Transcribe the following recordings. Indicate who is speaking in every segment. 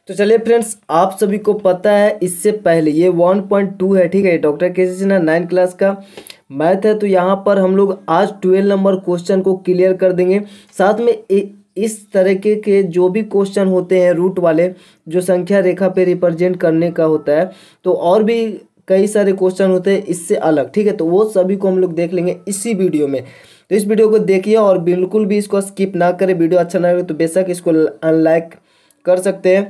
Speaker 1: तो चलिए फ्रेंड्स, आप सभी को पता है इससे पहले ये 1.2 है, ठीक है। डॉक्टर के सी सिन्हा 9 क्लास का मैथ है। तो यहाँ पर हम लोग आज 12 नंबर क्वेश्चन को क्लियर कर देंगे। साथ में इस तरीके के जो भी क्वेश्चन होते हैं रूट वाले, जो संख्या रेखा पे रिप्रेजेंट करने का होता है, तो और भी कई सारे क्वेश्चन होते हैं इससे अलग, ठीक है। तो वो सभी को हम लोग देख लेंगे इसी वीडियो में। तो इस वीडियो को देखिए और बिल्कुल भी इसको स्किप ना करें। वीडियो अच्छा ना लगे तो बेशक इसको अनलाइक कर सकते हैं,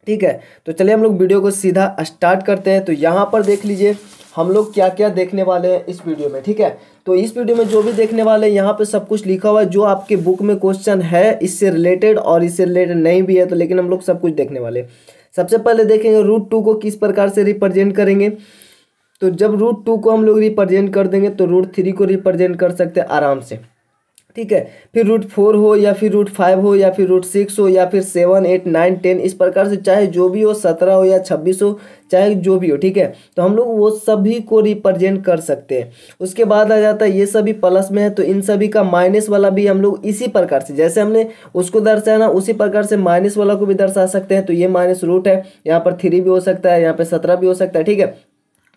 Speaker 1: ठीक है। तो चलिए हम लोग वीडियो को सीधा स्टार्ट करते हैं। तो यहाँ पर देख लीजिए हम लोग क्या क्या देखने वाले हैं इस वीडियो में, ठीक है। तो इस वीडियो में जो भी देखने वाले हैं यहाँ पे सब कुछ लिखा हुआ है जो आपके बुक में क्वेश्चन है इससे रिलेटेड, और इससे रिलेटेड नहीं भी है तो, लेकिन हम लोग सब कुछ देखने वाले हैं। सबसे पहले देखेंगे √2 को किस प्रकार से रिप्रेजेंट करेंगे। तो जब √2 को हम लोग रिप्रेजेंट कर देंगे तो √3 को रिप्रेजेंट कर सकते हैं आराम से, ठीक है। फिर √4 हो या फिर √5 हो या फिर √6 हो या फिर 7, 8, 9, 10, इस प्रकार से चाहे जो भी हो, 17 हो या 26 हो, चाहे जो भी हो, ठीक है। तो हम लोग वो सभी को रिप्रेजेंट कर सकते हैं। उसके बाद आ जाता है ये सभी प्लस में है तो इन सभी का माइनस वाला भी हम लोग इसी प्रकार से, जैसे हमने उसको दर्शाया ना, उसी प्रकार से माइनस वाला को भी दर्शा सकते हैं। तो ये माइनस रूट है, यहाँ पर 3 भी हो सकता है, यहाँ पर 17 भी हो सकता है, ठीक है।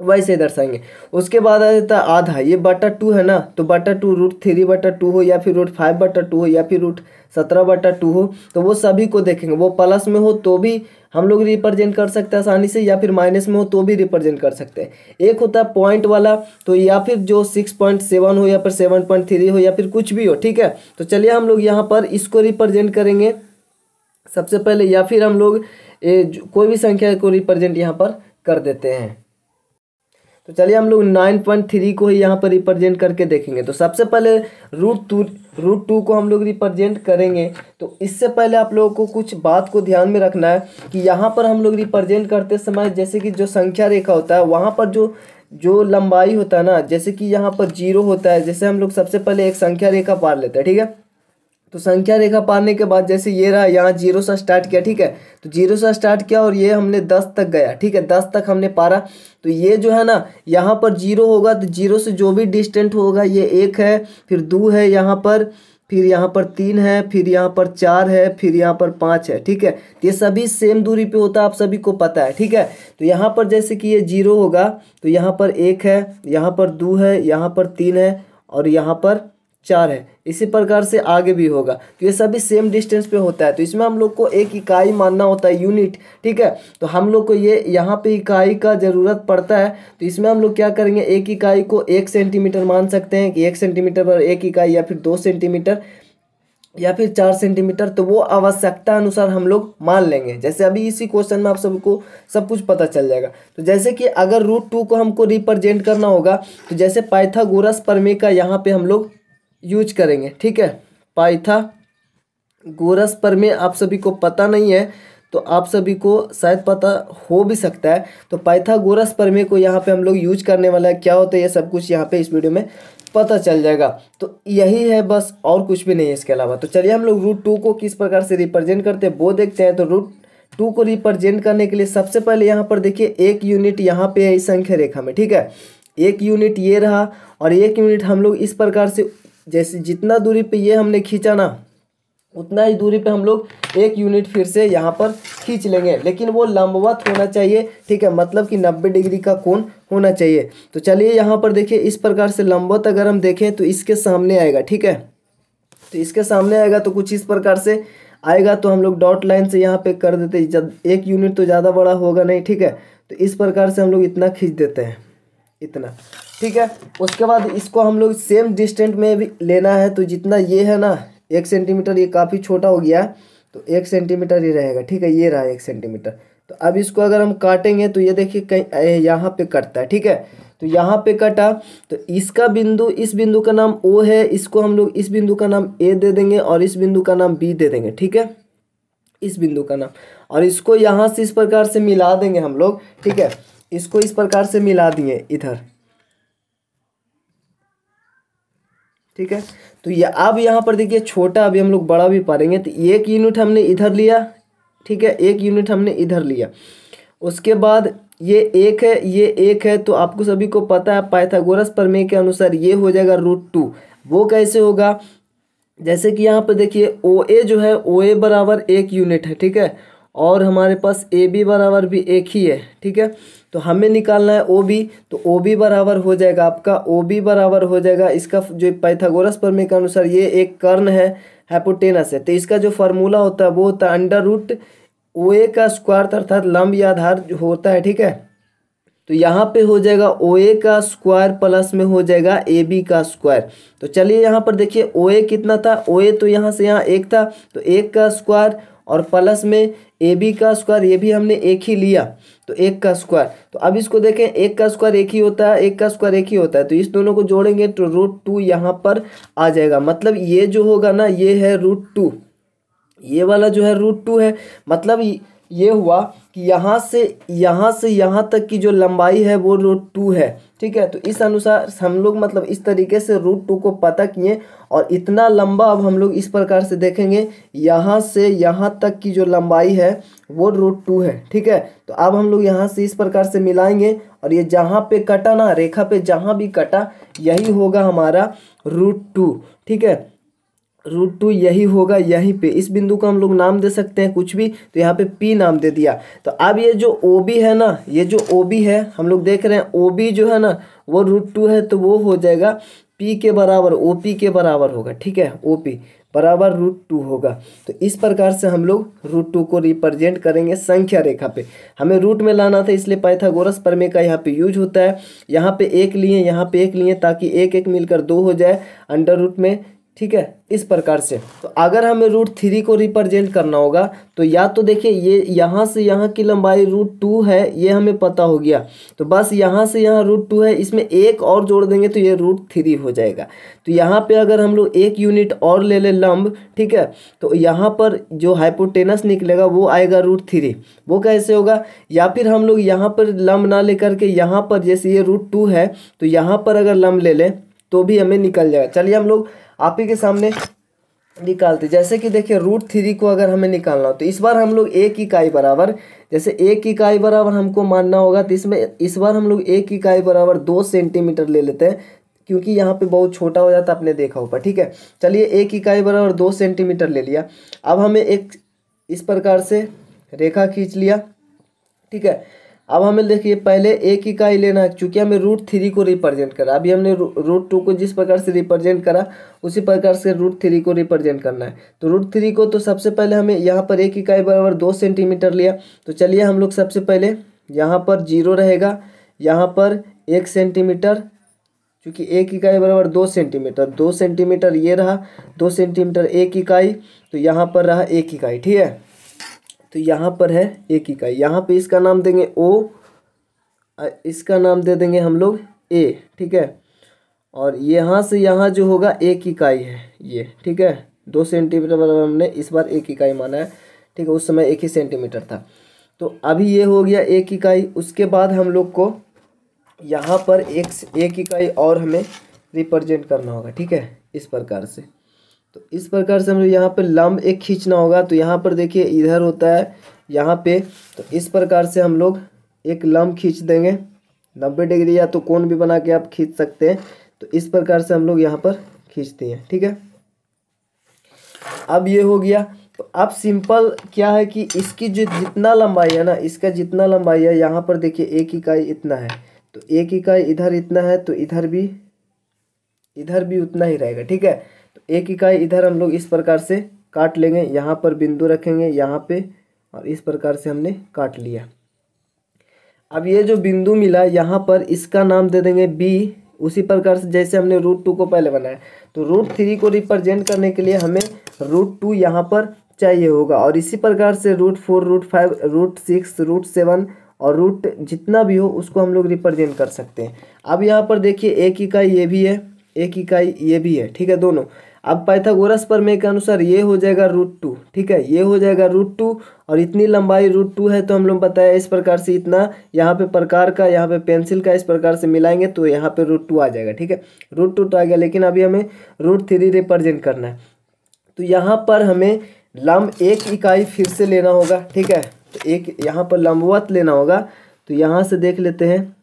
Speaker 1: वैसे दर्शाएंगे। उसके बाद आ जाता है आधा, ये /2 है ना, तो /2 √3/2 हो या फिर √5/2 हो या फिर √17/2 हो, तो वो सभी को देखेंगे। वो प्लस में हो तो भी हम लोग रिप्रेजेंट कर सकते हैं आसानी से, या फिर माइनस में हो तो भी रिप्रेजेंट कर सकते हैं। एक होता है पॉइंट वाला, तो या फिर जो 6.7 हो या फिर 7.3 हो या फिर कुछ भी हो, ठीक है। तो चलिए हम लोग यहाँ पर इसको रिप्रेजेंट करेंगे सबसे पहले, या फिर हम लोग कोई भी संख्या को रिप्रेजेंट यहाँ पर कर देते हैं। तो चलिए हम लोग 9.3 को ही यहाँ पर रिप्रेजेंट करके देखेंगे। तो सबसे पहले √2 को हम लोग रिप्रेजेंट करेंगे। तो इससे पहले आप लोगों को कुछ बात को ध्यान में रखना है कि यहाँ पर हम लोग रिप्रेजेंट करते समय जैसे कि जो संख्या रेखा होता है वहाँ पर जो लंबाई होता है ना, जैसे कि यहाँ पर 0 होता है, जैसे हम लोग सबसे पहले एक संख्या रेखा पार लेते हैं, ठीक है। तो संख्या रेखा पारने के बाद जैसे ये रहा, यहाँ 0 से स्टार्ट किया, ठीक है। तो 0 से स्टार्ट किया और ये हमने 10 तक गया, ठीक है। 10 तक हमने पारा, तो ये जो है ना यहाँ पर 0 होगा, तो 0 से जो भी डिस्टेंट होगा, ये 1 है, फिर 2 है यहाँ पर, फिर यहाँ पर 3 है, फिर यहाँ पर 4 है, फिर यहाँ पर 5 है, ठीक है। ये सभी सेम दूरी पे होता है, आप सभी को पता है, ठीक है। तो यहाँ पर जैसे कि ये 0 होगा तो यहाँ पर 1 है, यहाँ पर 2 है, यहाँ पर 3 है और यहाँ पर 4 है। इसी प्रकार से आगे भी होगा, तो ये सभी सेम डिस्टेंस पे होता है। तो इसमें हम लोग को एक इकाई मानना होता है, यूनिट, ठीक है। तो हम लोग को ये यहाँ पे इकाई का ज़रूरत पड़ता है। तो इसमें हम लोग क्या करेंगे, एक इकाई को 1 सेंटीमीटर मान सकते हैं कि 1 सेंटीमीटर पर एक इकाई, या फिर 2 सेंटीमीटर या फिर 4 सेंटीमीटर। तो वो आवश्यकता अनुसार हम लोग मान लेंगे। जैसे अभी इसी क्वेश्चन में आप सबको सब कुछ पता चल जाएगा। तो जैसे कि अगर √2 को हमको रिप्रेजेंट करना होगा तो जैसे पाइथागोरस प्रमेय का यहाँ पे हम लोग यूज करेंगे, ठीक है। पाइथागोरस प्रमेय आप सभी को पता नहीं है तो आप सभी को शायद पता हो भी सकता है। तो पाइथागोरस प्रमेय को यहाँ पे हम लोग यूज करने वाला है। क्या होता है ये सब कुछ यहाँ पे इस वीडियो में पता चल जाएगा। तो यही है बस, और कुछ भी नहीं है इसके अलावा। तो चलिए हम लोग √2 को किस प्रकार से रिप्रेजेंट करते हैं वो देखते हैं। तो √2 को रिप्रेजेंट करने के लिए सबसे पहले यहाँ पर देखिए एक यूनिट यहाँ पे है इस संख्या रेखा में, ठीक है। एक यूनिट ये रहा और एक यूनिट हम लोग इस प्रकार से, जैसे जितना दूरी पे ये हमने खींचा ना उतना ही दूरी पे हम लोग एक यूनिट फिर से यहाँ पर खींच लेंगे, लेकिन वो लंबवत होना चाहिए, ठीक है। मतलब कि 90 डिग्री का कोण होना चाहिए। तो चलिए यहाँ पर देखिए इस प्रकार से लंबवत अगर हम देखें तो इसके सामने आएगा, ठीक है। तो इसके सामने आएगा तो कुछ इस प्रकार से आएगा। तो हम लोग डॉट लाइन से यहाँ पे कर देते, जब एक यूनिट तो ज़्यादा बड़ा होगा नहीं, ठीक है। तो इस प्रकार से हम लोग इतना खींच देते हैं, इतना, ठीक है। उसके बाद इसको हम लोग सेम डिस्टेंस में भी लेना है। तो जितना ये है ना 1 सेंटीमीटर, ये काफ़ी छोटा हो गया तो 1 सेंटीमीटर ही रहेगा, ठीक है। ये रहा 1 सेंटीमीटर। तो अब इसको अगर हम काटेंगे तो ये देखिए कहीं यहाँ पे कटता है, ठीक है। तो यहाँ पे कटा तो इसका बिंदु, इस बिंदु का नाम O है, इसको हम लोग इस बिंदु का नाम A दे देंगे और इस बिंदु का नाम B दे देंगे, ठीक है। इस बिंदु का नाम, और इसको यहाँ से इस प्रकार से मिला देंगे हम लोग, ठीक है। इसको इस प्रकार से मिला दिए इधर, ठीक है। तो ये अब यहाँ पर देखिए छोटा, अभी हम लोग बड़ा भी पारेंगे। तो एक यूनिट हमने इधर लिया, ठीक है, एक यूनिट हमने इधर लिया। उसके बाद ये 1 है, ये 1 है। तो आपको सभी को पता है पाइथागोरस प्रमेय के अनुसार ये हो जाएगा √2। वो कैसे होगा, जैसे कि यहाँ पर देखिए OA जो है, OA बराबर 1 यूनिट है, ठीक है। और हमारे पास ए बी बराबर भी एक ही है, ठीक है। तो हमें निकालना है ओ बी, तो ओ बी बराबर हो जाएगा आपका, ओ बी बराबर हो जाएगा इसका जो पाइथागोरस प्रमेय के अनुसार ये एक कर्ण है, हाइपोटेनस है, तो इसका जो फार्मूला होता है वो होता है अंडर रूट ओ ए का स्क्वायर, अर्थात लंब या आधार जो होता है, ठीक है। तो यहाँ पे हो जाएगा ओ ए का स्क्वायर प्लस में हो जाएगा ए बी का स्क्वायर। तो चलिए यहाँ पर देखिए ओ ए कितना था, ओ ए तो यहाँ से यहाँ एक था, तो एक का स्क्वायर और प्लस में ए बी का स्क्वायर, ये भी हमने एक ही लिया, तो एक का स्क्वायर। तो अब इसको देखें, एक का स्क्वायर एक ही होता है, एक का स्क्वायर एक ही होता है, तो इस दोनों को जोड़ेंगे तो √2 यहाँ पर आ जाएगा। मतलब ये जो होगा ना ये है √2, ये वाला जो है √2 है। मतलब ये हुआ कि यहाँ से यहाँ तक की जो लंबाई है वो √2 है, ठीक है। तो इस अनुसार हम लोग मतलब इस तरीके से √2 को पता किए, और इतना लंबा अब हम लोग इस प्रकार से देखेंगे, यहाँ से यहाँ तक की जो लंबाई है वो √2 है, ठीक है। तो अब हम लोग यहाँ से इस प्रकार से मिलाएंगे, और ये जहाँ पे कटा ना, रेखा पे जहाँ भी कटा यही होगा हमारा √2, ठीक है। √2 यही होगा, यहीं पे इस बिंदु को हम लोग नाम दे सकते हैं कुछ भी, तो यहाँ पे P नाम दे दिया। तो अब ये जो OB है ना, ये जो OB है हम लोग देख रहे हैं, OB जो है ना वो √2 है, तो वो हो जाएगा P के बराबर, OP के बराबर होगा, ठीक है। OP बराबर √2 होगा। तो इस प्रकार से हम लोग √2 को रिप्रेजेंट करेंगे संख्या रेखा पे। हमें रूट में लाना था, इसलिए पाइथागोरस प्रमेय का यहाँ पे यूज होता है। यहाँ पे एक लिए, यहाँ पे एक लिए, ताकि एक एक मिलकर 2 हो जाए अंडर रूट में, ठीक है, इस प्रकार से। तो अगर हमें √3 को रिप्रेजेंट करना होगा तो या तो देखिए ये यहाँ से यहाँ की लंबाई √2 है, ये हमें पता हो गया, तो बस यहाँ से यहाँ √2 है, इसमें एक और जोड़ देंगे तो ये √3 हो जाएगा। तो यहाँ पे अगर हम लोग एक यूनिट और ले लें लंब, ठीक है, तो यहाँ पर जो हाइपोटेनस निकलेगा वो आएगा √3। वो कैसे होगा, या फिर हम लोग यहाँ पर लंब ना लेकर के यहाँ पर जैसे ये √2 है तो यहाँ पर अगर लंब ले लें तो भी हमें निकल जाएगा। चलिए हम लोग आप ही के सामने निकालते। जैसे कि देखिए √3 को अगर हमें निकालना हो तो इस बार हम लोग एक इकाई बराबर, जैसे एक इकाई बराबर हमको मानना होगा, तो इसमें इस बार हम लोग एक इकाई बराबर 2 सेंटीमीटर ले लेते हैं, क्योंकि यहाँ पे बहुत छोटा हो जाता, आपने देखा होगा, ठीक है। चलिए एक इकाई बराबर 2 सेंटीमीटर ले लिया। अब हमें एक इस प्रकार से रेखा खींच लिया, ठीक है। अब हमें देखिए पहले एक इकाई लेना है, चूंकि हमें √3 को रिप्रेजेंट करा, अभी हमने √2 को जिस प्रकार से रिप्रेजेंट करा उसी प्रकार से √3 को रिप्रेजेंट करना है। तो √3 को तो सबसे पहले हमें यहाँ पर एक इकाई बराबर 2 सेंटीमीटर लिया। तो चलिए हम लोग सबसे पहले यहाँ पर 0 रहेगा, यहाँ पर 1 सेंटीमीटर, क्योंकि एक इकाई बराबर 2 सेंटीमीटर, 2 सेंटीमीटर ये रहा, 2 सेंटीमीटर एक इकाई, तो यहाँ पर रहा 1 इकाई, ठीक है। तो यहाँ पर है 1 इकाई, यहाँ पे इसका नाम देंगे O, इसका नाम दे देंगे हम लोग A, ठीक है। और यहाँ से यहाँ जो होगा 1 इकाई है ये, ठीक है। 2 सेंटीमीटर बराबर हमने इस बार 1 इकाई माना है, ठीक है, उस समय 1 ही सेंटीमीटर था। तो अभी ये हो गया 1 इकाई। उसके बाद हम लोग को यहाँ पर एक इकाई और हमें रिप्रेजेंट करना होगा, ठीक है, इस प्रकार से। तो इस प्रकार से हमें यहाँ पे लंब एक खींचना होगा। तो यहाँ पर देखिए इधर होता है यहाँ पे, तो इस प्रकार से हम लोग एक लंब खींच देंगे, 90 डिग्री या तो कोण भी बना के आप खींच सकते हैं। तो इस प्रकार से हम लोग यहाँ पर खींचते हैं, ठीक है। अब ये हो गया। तो अब सिंपल क्या है कि इसकी जो जितना लंबाई है ना, इसका जितना लंबाई है, यहाँ पर देखिए 1 इकाई इतना है, तो 1 इकाई इधर इतना है, तो इधर भी उतना ही रहेगा, ठीक है। तो 1 इकाई इधर हम लोग इस प्रकार से काट लेंगे, यहाँ पर बिंदु रखेंगे यहाँ पे, और इस प्रकार से हमने काट लिया। अब ये जो बिंदु मिला यहाँ पर, इसका नाम दे देंगे B। उसी प्रकार से जैसे हमने √2 को पहले बनाया, तो √3 को रिप्रेजेंट करने के लिए हमें √2 यहाँ पर चाहिए होगा, और इसी प्रकार से √4, √5, √6, √7 और रूट जितना भी हो उसको हम लोग रिप्रेजेंट कर सकते हैं। अब यहाँ पर देखिए 1 इकाई ये भी है, 1 इकाई ये भी है, ठीक है, दोनों। अब पाइथागोरस प्रमेय के अनुसार ये हो जाएगा √2, ठीक है, ये हो जाएगा √2, और इतनी लंबाई √2 है, तो हम लोग बताया इस प्रकार से इतना यहाँ पे प्रकार का, यहाँ पे पेंसिल का इस प्रकार से मिलाएंगे तो यहाँ पे √2 आ जाएगा, ठीक है। √2 तो आ गया, लेकिन अभी हमें √3 रिप्रेजेंट करना है। तो यहाँ पर हमें लंब 1 इकाई फिर से लेना होगा, ठीक है। तो एक यहाँ पर लंबवत लेना होगा। तो यहाँ से देख लेते हैं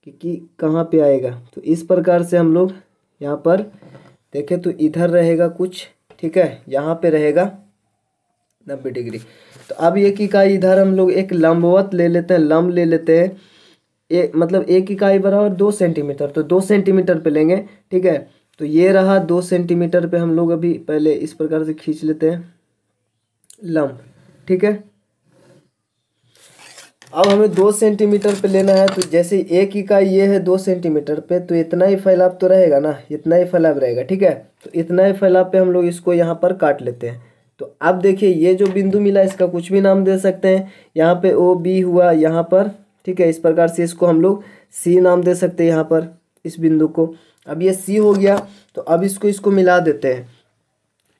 Speaker 1: कि कहाँ पे आएगा। तो इस प्रकार से हम लोग यहाँ पर देखें तो इधर रहेगा कुछ, ठीक है, यहाँ पे रहेगा 90 डिग्री। तो अब एक इकाई इधर हम लोग एक लंबवत ले लेते हैं, लंब ले लेते हैं। मतलब एक इकाई बराबर 2 सेंटीमीटर, तो 2 सेंटीमीटर पे लेंगे। ठीक है, तो ये रहा 2 सेंटीमीटर पे। हम लोग अभी पहले इस प्रकार से खींच लेते हैं लंब। ठीक है, अब हमें 2 सेंटीमीटर पे लेना है। तो जैसे एक इकाई ये है 2 सेंटीमीटर पे, तो इतना ही फैलाव तो रहेगा ना, इतना ही फैलाव रहेगा। ठीक है, तो इतना ही फैलाव पे हम लोग इसको यहाँ पर काट लेते हैं। तो अब देखिए ये जो बिंदु मिला इसका कुछ भी नाम दे सकते हैं। यहाँ पे ओ बी हुआ यहाँ पर। ठीक है, इस प्रकार से इसको हम लोग सी नाम दे सकते हैं यहाँ पर, इस बिंदु को। अब ये सी हो गया, तो अब इसको मिला देते हैं।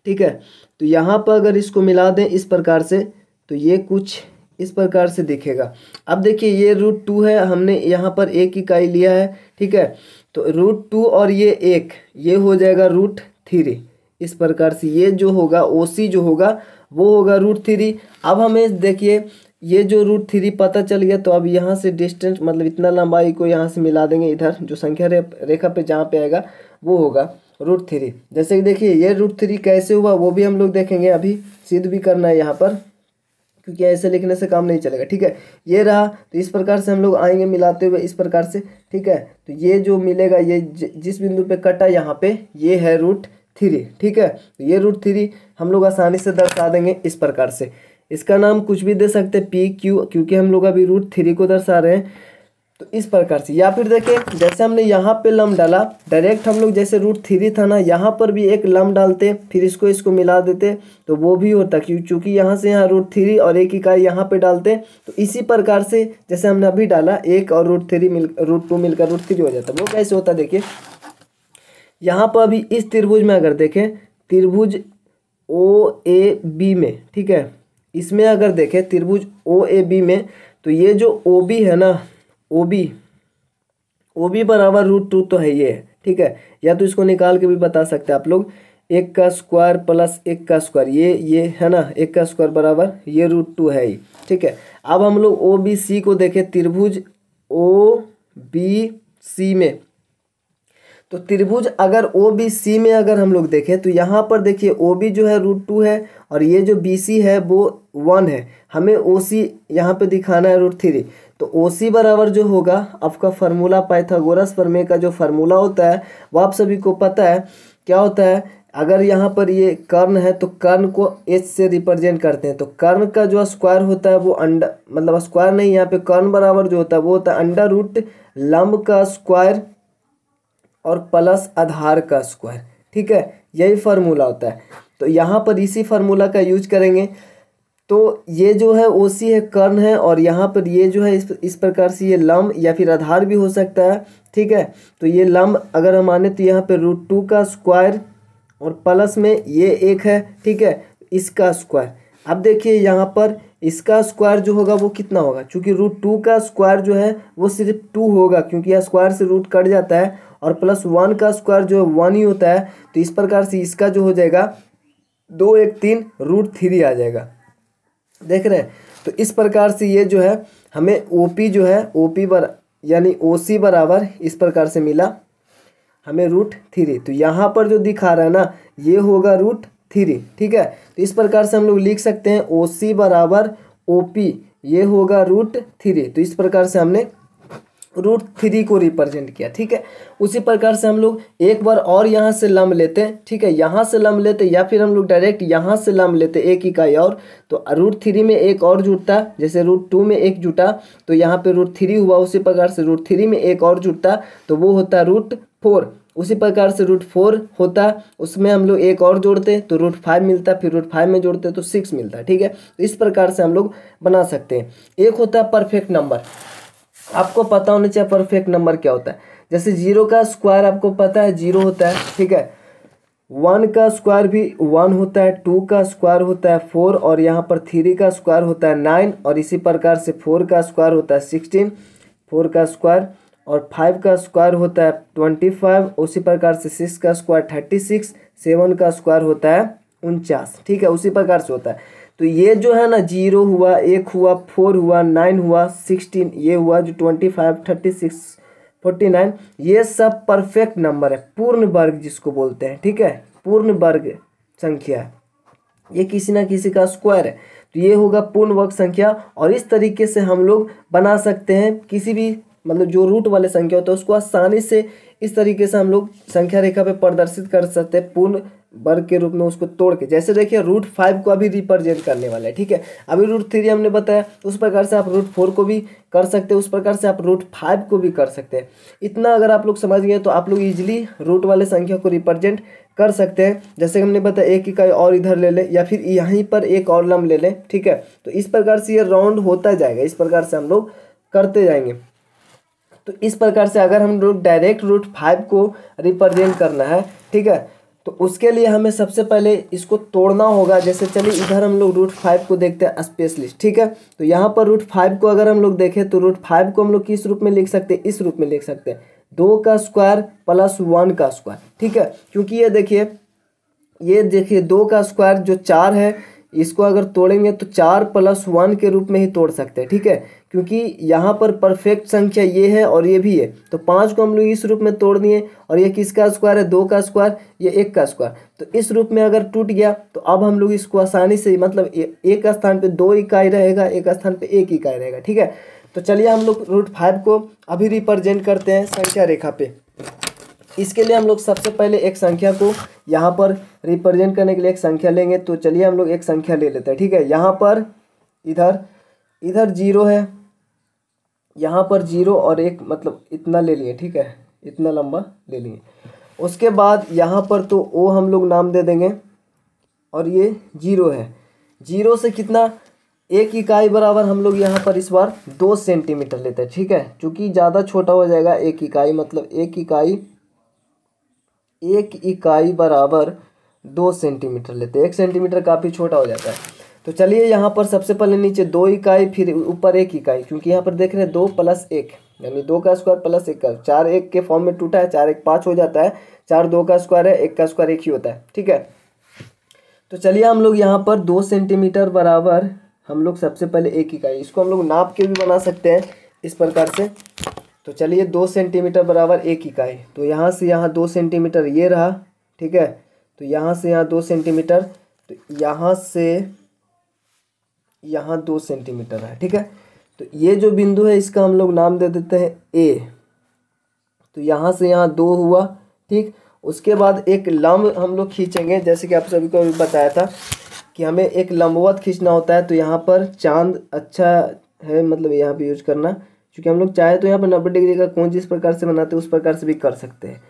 Speaker 1: ठीक है, तो यहाँ पर अगर इसको मिला दें इस प्रकार से, तो ये कुछ इस प्रकार से दिखेगा। अब देखिए ये √2 है, हमने यहाँ पर एक इकाई लिया है। ठीक है, तो √2 और ये एक, ये हो जाएगा √3। इस प्रकार से ये जो होगा OC जो होगा वो होगा √3। अब हमें देखिए ये जो √3 पता चल गया, तो अब यहाँ से डिस्टेंस मतलब इतना लंबाई को यहाँ से मिला देंगे। इधर जो संख्या रेखा पे जहाँ पे आएगा वो होगा √3। जैसे कि देखिए ये √3 कैसे हुआ वो भी हम लोग देखेंगे, अभी सिद्ध भी करना है यहाँ पर, क्योंकि ऐसे लिखने से काम नहीं चलेगा। ठीक है, ये रहा, तो इस प्रकार से हम लोग आएंगे मिलाते हुए इस प्रकार से। ठीक है, तो ये जो मिलेगा ये जिस बिंदु पे कटा यहाँ पे ये है √3। ठीक है, तो ये √3 हम लोग आसानी से दर्शा देंगे इस प्रकार से। इसका नाम कुछ भी दे सकते हैं PQ, क्योंकि हम लोग अभी √3 को दर्शा रहे हैं, तो इस प्रकार से। या फिर देखिए जैसे हमने यहाँ पे लंब डाला, डायरेक्ट हम लोग जैसे √3 था ना, यहाँ पर भी एक लंब डालते, फिर इसको मिला देते, तो वो भी होता, क्योंकि यहाँ से यहाँ √3 और एक इकाई यहाँ पे डालते। तो इसी प्रकार से जैसे हमने अभी डाला, एक और √2 मिलकर √3 हो जाता। वो कैसे होता देखिए, यहाँ पर अभी इस त्रिभुज में अगर देखें, त्रिभुज OAB में, ठीक है, इसमें अगर देखें त्रिभुज OAB में, तो ये जो OB है ना, OB बराबर √2 तो है ये, ठीक है। या तो इसको निकाल के भी बता सकते हैं आप लोग, 1 का स्क्वायर प्लस 1 का स्क्वायर, ये है ना, 1 का स्क्वायर बराबर ये √2 है ही, ठीक है। अब हम लोग OBC को देखें, त्रिभुज OBC में, तो त्रिभुज अगर OBC में अगर हम लोग देखें, तो यहाँ पर देखिए OB जो है √2 है और ये जो BC है वो 1 है। हमें OC यहाँ पे दिखाना है √3, तो OC बराबर जो होगा, आपका फार्मूला पाइथागोरस प्रमेय का जो फार्मूला होता है वो आप सभी को पता है क्या होता है। अगर यहाँ पर ये कर्ण है तो कर्ण को H से रिप्रेजेंट करते हैं, तो कर्ण का जो स्क्वायर होता है वो अंडर, मतलब स्क्वायर नहीं, यहाँ पे कर्ण बराबर जो होता है वो होता है √ लंब का स्क्वायर और प्लस आधार का स्क्वायर, ठीक है। यही फार्मूला होता है, तो यहाँ पर इसी फार्मूला का यूज करेंगे। तो ये जो है OC है, कर्ण है, और यहाँ पर ये जो है इस प्रकार से ये लंब या फिर आधार भी हो सकता है, ठीक है। तो ये लंब अगर हम माने तो यहाँ पे √2 का स्क्वायर और प्लस में ये एक है, ठीक है, इसका स्क्वायर। अब देखिए यहाँ पर इसका स्क्वायर जो होगा वो कितना होगा, क्योंकि √2 का स्क्वायर जो है वो सिर्फ 2 होगा, क्योंकि यह स्क्वायर से रूट कट जाता है, और प्लस 1 का स्क्वायर जो है 1 ही होता है। तो इस प्रकार से इसका जो हो जाएगा 2 1 3 √3 आ जाएगा, देख रहे हैं। तो इस प्रकार से ये जो है हमें OP जो है यानी OC बराबर इस प्रकार से मिला हमें √3। तो यहाँ पर जो दिखा रहा है ना ये होगा √3, ठीक है। तो इस प्रकार से हम लोग लिख सकते हैं OC बराबर OP, ये होगा √3। तो इस प्रकार से हमने √3 को रिप्रेजेंट किया, ठीक है। उसी प्रकार से हम लोग एक बार और यहाँ से लंब लेते हैं, ठीक है, यहाँ से लंब लेते, या फिर हम लोग डायरेक्ट यहाँ से लंब लेते एक इकाई और, तो √3 में एक और जुड़ता, जैसे √2 में एक जुटा तो यहाँ पे √3 हुआ, उसी प्रकार से √3 में एक और जुड़ता तो वो होता √4, उसी प्रकार से √4 होता, उसमें हम लोग एक और जोड़ते तो √5 मिलता, फिर √5 में जोड़ते तो 6 मिलता, ठीक है। तो इस प्रकार से हम लोग बना सकते हैं। एक होता है परफेक्ट नंबर, आपको पता होना चाहिए परफेक्ट नंबर क्या होता है। जैसे 0 का स्क्वायर आपको पता है 0 होता है, ठीक है। 1 का स्क्वायर भी 1 होता है, 2 का स्क्वायर होता है 4, और यहाँ पर 3 का स्क्वायर होता है 9, और इसी प्रकार से 4 का स्क्वायर होता है 16, 4 का स्क्वायर, और 5 का स्क्वायर होता है 25, उसी प्रकार से 6 का स्क्वायर 36, 7 का स्क्वायर होता है 49, ठीक है। उसी प्रकार से होता है। तो ये जो है ना 0 हुआ, 1 हुआ, 4 हुआ, 9 हुआ, 16, ये हुआ जो 25, 36, 49, ये सब परफेक्ट नंबर है, पूर्ण वर्ग जिसको बोलते हैं, ठीक है, पूर्ण वर्ग संख्या है। ये किसी ना किसी का स्क्वायर है, तो ये होगा पूर्ण वर्ग संख्या। और इस तरीके से हम लोग बना सकते हैं किसी भी मतलब जो रूट वाले संख्या होता है उसको आसानी से इस तरीके से हम लोग संख्या रेखा पे प्रदर्शित कर सकते हैं पूर्ण वर्ग के रूप में उसको तोड़ के। जैसे देखिए √5 को अभी रिप्रेजेंट करने वाला है, ठीक है। अभी √3 हमने बताया, उस प्रकार से आप √4 को भी कर सकते हैं, उस प्रकार से आप √5 को भी कर सकते हैं। इतना अगर आप लोग समझ गए तो आप लोग इजीली रूट वाले संख्या को रिप्रेजेंट कर सकते हैं। जैसे हमने बताया एक इकाई और इधर ले लें या फिर यहीं पर एक और लम्ब ले लें, ठीक है। तो इस प्रकार से ये राउंड होता जाएगा, इस प्रकार से हम लोग करते जाएंगे। तो इस प्रकार से अगर हम लोग डायरेक्ट √5 को रिप्रेजेंट करना है, ठीक है, तो उसके लिए हमें सबसे पहले इसको तोड़ना होगा। जैसे चलिए इधर हम लोग √5 को देखते हैं स्पेशलिस्ट, ठीक है। तो यहाँ पर √5 को अगर हम लोग देखें तो √5 को हम लोग किस रूप में लिख सकते हैं, इस रूप में लिख सकते हैं 2 का स्क्वायर प्लस 1 का स्क्वायर, ठीक है। क्योंकि ये देखिए 2 का स्क्वायर जो 4 है, इसको अगर तोड़ेंगे तो 4 + 1 के रूप में ही तोड़ सकते हैं, ठीक है। क्योंकि यहाँ पर परफेक्ट संख्या ये है और ये भी है, तो 5 को हम लोग इस रूप में तोड़ दिए। और ये किसका स्क्वायर है, 2 का स्क्वायर, ये 1 का स्क्वायर। तो इस रूप में अगर टूट गया तो अब हम लोग इसको आसानी से मतलब एक स्थान पे 2 इकाई रहेगा, एक स्थान पे 1 इकाई रहेगा, ठीक है। तो चलिए हम लोग √5 को अभी रिप्रेजेंट करते हैं संख्या रेखा पे। इसके लिए हम लोग सबसे पहले एक संख्या को यहाँ पर रिप्रेजेंट करने के लिए एक संख्या लेंगे। तो चलिए हम लोग एक संख्या ले लेते हैं, ठीक है। यहाँ पर इधर 0 है, यहाँ पर 0 और 1 मतलब इतना ले लिए, ठीक है, इतना लंबा ले लिए। उसके बाद यहाँ पर तो ओ हम लोग नाम दे देंगे और ये 0 है। 0 से कितना 1 इकाई बराबर हम लोग यहाँ पर इस बार 2 सेंटीमीटर लेते हैं, ठीक है। चूँकि ज़्यादा छोटा हो जाएगा 1 इकाई, मतलब 1 इकाई बराबर 2 सेंटीमीटर लेते हैं। 1 सेंटीमीटर काफ़ी छोटा हो जाता है। तो चलिए यहाँ पर सबसे पहले नीचे 2 इकाई, फिर ऊपर 1 इकाई, क्योंकि यहाँ पर देख रहे हैं 2 + 1 यानी 2 का स्क्वायर प्लस 1 का, 4 1 के फॉर्म में टूटा है, 4 1 5 हो जाता है, 4 2 का स्क्वायर है, 1 का स्क्वायर 1 ही होता है, ठीक है। तो चलिए हम लोग यहाँ पर 2 सेंटीमीटर बराबर हम लोग सबसे पहले 1 इकाई, इसको हम लोग नाप के भी बना सकते हैं इस प्रकार से। तो चलिए 2 सेंटीमीटर बराबर 1 इकाई, तो यहाँ से यहाँ 2 सेंटीमीटर ये रहा, ठीक है। तो यहाँ से यहाँ 2 सेंटीमीटर, तो यहाँ से यहाँ 2 सेंटीमीटर है, ठीक है। तो ये जो बिंदु है इसका हम लोग नाम दे देते हैं ए। तो यहाँ से यहाँ 2 हुआ, ठीक। उसके बाद एक लंब हम लोग खींचेंगे, जैसे कि आप सभी को भी बताया था कि हमें एक लंबवत खींचना होता है। तो यहाँ पर चांद अच्छा है, मतलब यहाँ पे यूज करना, क्योंकि हम लोग चाहे तो यहाँ पर 90 डिग्री का कोण जिस प्रकार से बनाते हैं उस प्रकार से भी कर सकते हैं,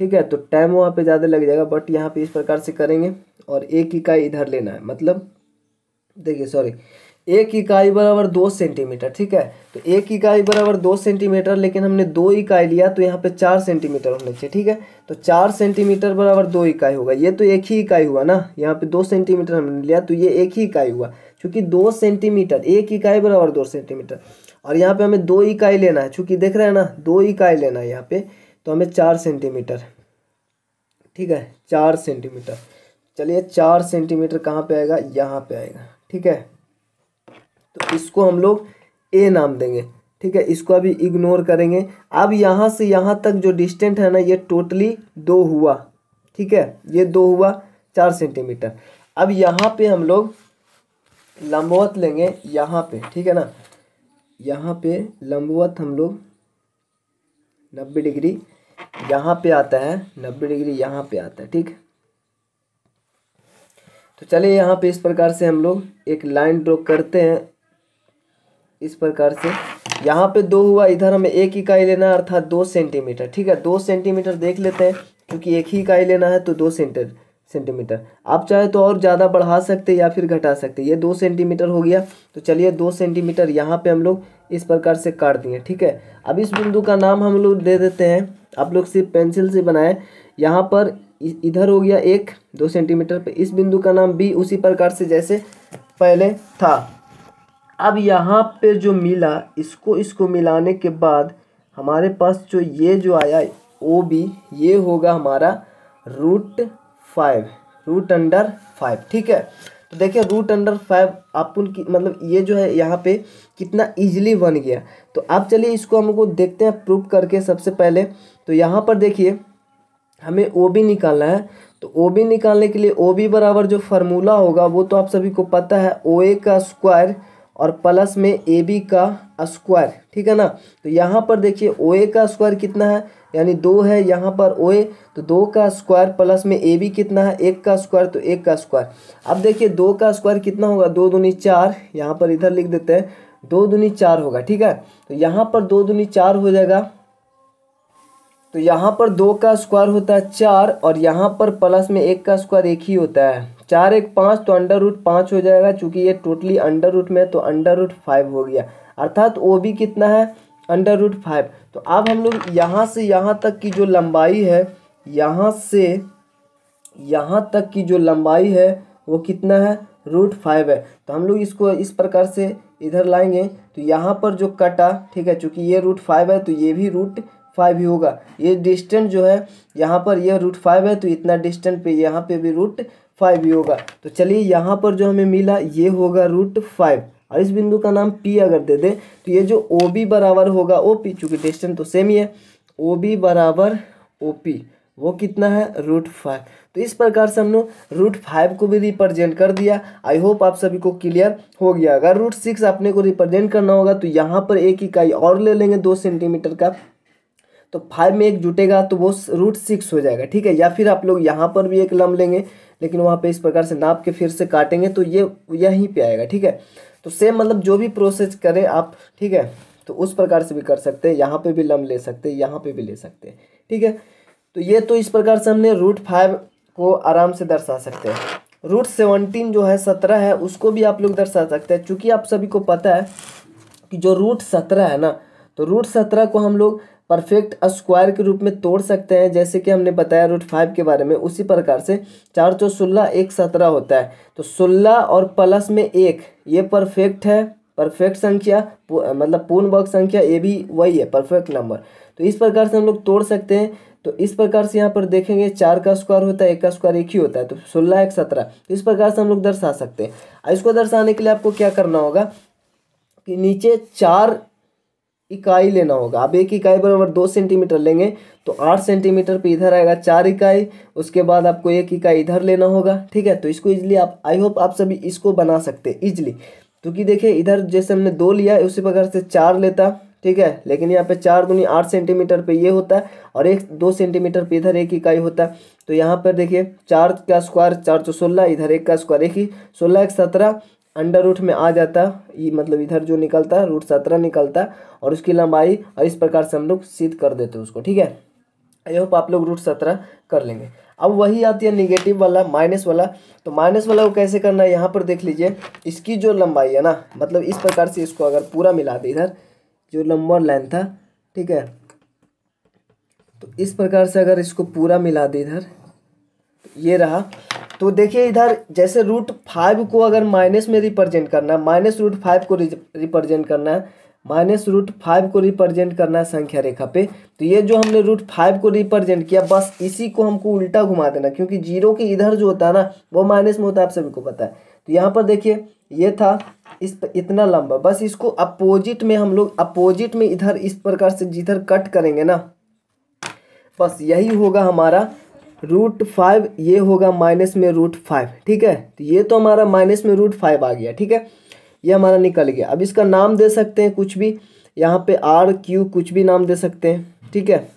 Speaker 1: ठीक है। तो टाइम वहाँ पे ज़्यादा लग जाएगा, बट यहाँ पे इस प्रकार से करेंगे। और 1 इकाई इधर लेना है, मतलब देखिए 1 इकाई बराबर 2 सेंटीमीटर, ठीक है। तो 1 इकाई बराबर 2 सेंटीमीटर, लेकिन हमने 2 इकाई लिया तो यहाँ पे 4 सेंटीमीटर होने चाहिए, ठीक है। तो 4 सेंटीमीटर बराबर 2 इकाई होगा, ये तो 1 ही इकाई हुआ ना, यहाँ पे 2 सेंटीमीटर हमने लिया तो ये 1 ही इकाई हुआ, क्योंकि 2 सेंटीमीटर 1 इकाई बराबर 2 सेंटीमीटर। और यहाँ पे हमें 2 इकाई लेना है, चूँकि देख रहे हैं ना 2 इकाई लेना है यहाँ पे, तो हमें 4 सेंटीमीटर, ठीक है, 4 सेंटीमीटर। चलिए 4 सेंटीमीटर कहाँ पे आएगा, यहाँ पे आएगा, ठीक है। तो इसको हम लोग ए नाम देंगे, ठीक है। इसको अभी इग्नोर करेंगे। अब यहाँ से यहाँ तक जो डिस्टेंस है ना, ये टोटली 2 हुआ, ठीक है, ये 2 हुआ 4 सेंटीमीटर। अब यहाँ पे हम लोग लंबवत लेंगे यहाँ पे, ठीक है ना, यहाँ पे लंबवत हम लोग 90 डिग्री यहाँ पे आता है, 90 डिग्री यहाँ पे आता है, ठीक। तो चलिए यहाँ पे इस प्रकार से हम लोग एक लाइन ड्रॉ करते हैं, इस प्रकार से। यहाँ पे 2 हुआ, इधर हमें 1 इकाई लेना है, अर्थात 2 सेंटीमीटर, ठीक है। 2 सेंटीमीटर देख लेते हैं, क्योंकि 1 ही इकाई लेना है तो 2 सेंटीमीटर। आप चाहे तो और ज़्यादा बढ़ा सकते या फिर घटा सकते। ये 2 सेंटीमीटर हो गया, तो चलिए 2 सेंटीमीटर यहाँ पे हम लोग इस प्रकार से काट दिए, ठीक है। अब इस बिंदु का नाम हम लोग दे देते हैं, आप लोग सिर्फ पेंसिल से बनाएं। यहाँ पर इधर हो गया 1 2 सेंटीमीटर पे, इस बिंदु का नाम बी, उसी प्रकार से जैसे पहले था। अब यहाँ पे जो मिला, इसको मिलाने के बाद हमारे पास जो ये जो आया ओ बी, ये होगा हमारा √5, ठीक है। तो देखिए √5 अपन की मतलब ये जो है यहाँ पे कितना इजीली बन गया। तो अब चलिए इसको हमको देखते हैं प्रूफ करके। सबसे पहले तो यहाँ पर देखिए हमें ओ बी निकालना है, तो ओ बी निकालने के लिए ओ बी बराबर जो फार्मूला होगा वो तो आप सभी को पता है, ओ ए का स्क्वायर और प्लस में ए बी का स्क्वायर, ठीक है ना। तो यहाँ पर देखिए ओ ए का स्क्वायर कितना है, यानी 2 है यहाँ पर ओ ए, तो 2 का स्क्वायर प्लस में ए बी कितना है, 1 का स्क्वायर, तो 1 का स्क्वायर। अब देखिए 2 का स्क्वायर कितना होगा, 2 दूनी 4, यहाँ पर इधर लिख देते हैं 2 दूनी 4 होगा, ठीक है। तो यहाँ पर 2 दूनी 4 हो जाएगा, तो यहाँ पर 2 का स्क्वायर होता है 4 और यहाँ पर प्लस में 1 का स्क्वायर 1 ही होता है, 4 1 5, तो √5 हो जाएगा। चूंकि ये टोटली अंडर रूट में, तो √5 हो गया, अर्थात ओ बी कितना है, √5। तो अब हम लोग यहाँ से यहाँ तक की जो लंबाई है, यहाँ से यहाँ तक की जो लंबाई है वो कितना है, √5 है। तो हम लोग इसको इस प्रकार से इधर लाएंगे, तो यहाँ पर जो कटा, ठीक है, चूंकि ये √5 है तो ये भी √5 ही होगा। ये डिस्टेंस जो है यहाँ पर ये √5 है, तो इतना डिस्टेंस पे यहाँ पे भी √5 ही होगा। तो चलिए यहाँ पर जो हमें मिला ये होगा √5, और इस बिंदु का नाम P अगर दे दें तो ये जो ओ बी बराबर होगा ओ पी, चूँकि डिस्टेंस तो सेम ही है, ओ बी बराबर ओ पी वो कितना है, √5। तो इस प्रकार से हम लोग √5 को भी रिप्रेजेंट कर दिया। आई होप आप सभी को क्लियर हो गया। अगर √6 अपने को रिप्रेजेंट करना होगा तो यहाँ पर एक इकाई और ले लेंगे 2 सेंटीमीटर का, तो 5 में 1 जुटेगा तो वो √6 हो जाएगा, ठीक है। या फिर आप लोग यहाँ पर भी एक लम लेंगे, लेकिन वहाँ पे इस प्रकार से नाप के फिर से काटेंगे तो ये यहीं पे आएगा, ठीक है। तो सेम मतलब जो भी प्रोसेस करें आप, ठीक है, तो उस प्रकार से भी कर सकते हैं, यहाँ पे भी लम ले सकते हैं, यहाँ पे भी ले सकते हैं, ठीक है। तो ये तो इस प्रकार से हमने √5 को आराम से दर्शा सकते हैं। √17 जो है 17 है, उसको भी आप लोग दर्शा सकते हैं। चूँकि आप सभी को पता है कि जो √17 है ना, तो √17 को हम लोग परफेक्ट स्क्वायर के रूप में तोड़ सकते हैं, जैसे कि हमने बताया √5 के बारे में। उसी प्रकार से 4 × 16 1 17 होता है, तो 16 और प्लस में 1 ये परफेक्ट है, परफेक्ट संख्या, मतलब पूर्ण वर्ग संख्या, ये भी वही है, परफेक्ट नंबर। तो इस प्रकार से हम लोग तोड़ सकते हैं। तो इस प्रकार से यहाँ पर देखेंगे 4 का स्क्वायर होता है, 1 का स्क्वायर 1 ही होता है, तो 16 1 17, तो इस प्रकार से हम लोग दर्शा सकते हैं। इसको दर्शाने के लिए आपको क्या करना होगा कि नीचे 4 इकाई लेना होगा। अब एक इकाई बराबर 2 सेंटीमीटर लेंगे तो 8 सेंटीमीटर पे इधर आएगा 4 इकाई, उसके बाद आपको एक इकाई इधर लेना होगा, ठीक है। तो इसको इजली आप, आई होप आप सभी इसको बना सकते हैं इजली, क्योंकि देखिए इधर जैसे हमने 2 लिया है उसी प्रकार से 4 लेता, ठीक है, लेकिन यहाँ पे 4 दूनी 8 सेंटीमीटर पे ये होता है और 2 सेंटीमीटर पे इधर एक इकाई होता है। तो यहाँ पर देखिए 4 का स्क्वायर 4 × 16, इधर 1 का स्क्वायर 1 ही, 16 1 17 अंडर रूट में आ जाता है, ये मतलब इधर जो निकलता है √17 निकलता है, और उसकी लंबाई, और इस प्रकार से हम लोग सिद्ध कर देते हैं उसको, ठीक है। आई होप आप लोग √17 कर लेंगे। अब वही आती है निगेटिव वाला, माइनस वाला। तो माइनस वाला को कैसे करना है, यहाँ पर देख लीजिए, इसकी जो लंबाई है ना, मतलब इस प्रकार से इसको अगर पूरा मिला दे, इधर जो नंबर लाइन था, ठीक है, तो इस प्रकार से अगर इसको पूरा मिला दे इधर, ये रहा। तो देखिए इधर जैसे √5 को अगर माइनस में रिप्रेजेंट करना है, -√5 को रिप्रेजेंट करना है, -√5 को रिप्रेजेंट करना है संख्या रेखा पे, तो ये जो हमने √5 को रिप्रेजेंट किया, बस इसी को हमको उल्टा घुमा देना, क्योंकि जीरो के इधर जो होता है ना वो माइनस में होता है, आप सभी को पता है। तो यहाँ पर देखिए ये था इतना लंबा, बस इसको अपोजिट में हम लोग, अपोजिट में इधर इस प्रकार से जिधर कट करेंगे ना, बस यही होगा हमारा √5, ये होगा माइनस में √5, ठीक है। तो ये तो हमारा माइनस में √5 आ गया, ठीक है, ये हमारा निकल गया। अब इसका नाम दे सकते हैं कुछ भी, यहाँ पे RQ कुछ भी नाम दे सकते हैं, ठीक है,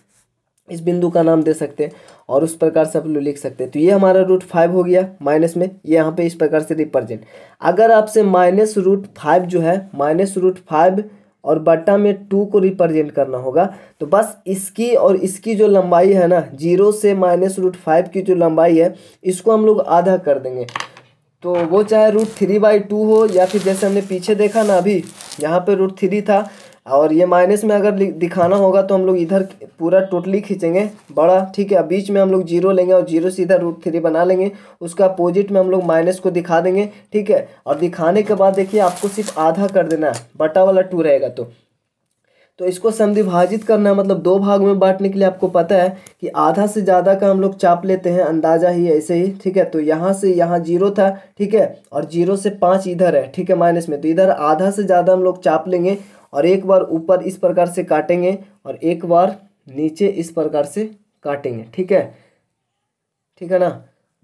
Speaker 1: इस बिंदु का नाम दे सकते हैं, और उस प्रकार से आप लोग लिख सकते हैं। तो ये हमारा √5 हो गया माइनस में, ये यहाँ पे इस प्रकार से रिप्रेजेंट। अगर आपसे -√5 जो है, -√5 और बटा में 2 को रिप्रेजेंट करना होगा, तो बस इसकी और इसकी जो लंबाई है ना, 0 से -√5 की जो लंबाई है, इसको हम लोग आधा कर देंगे। तो वो चाहे √3/2 हो, या फिर जैसे हमने पीछे देखा ना, अभी यहाँ पे √3 था, और ये माइनस में अगर दिखाना होगा तो हम लोग इधर पूरा टोटली खींचेंगे बड़ा, ठीक है। बीच में हम लोग 0 लेंगे और 0 से इधर √3 बना लेंगे, उसका अपोजिट में हम लोग माइनस को दिखा देंगे, ठीक है। और दिखाने के बाद देखिए आपको सिर्फ आधा कर देना है, बटा वाला 2 रहेगा। तो इसको समद्विभाजित करना है, मतलब 2 भाग में बांटने के लिए आपको पता है कि आधा से ज़्यादा का हम लोग चाप लेते हैं, अंदाजा ही ऐसे ही, ठीक है। तो यहाँ से यहाँ 0 था, ठीक है, और 0 से 5 इधर है, ठीक है, माइनस में, तो इधर आधा से ज़्यादा हम लोग चाप लेंगे, और एक बार ऊपर इस प्रकार से काटेंगे और एक बार नीचे इस प्रकार से काटेंगे, ठीक है, ठीक है ना।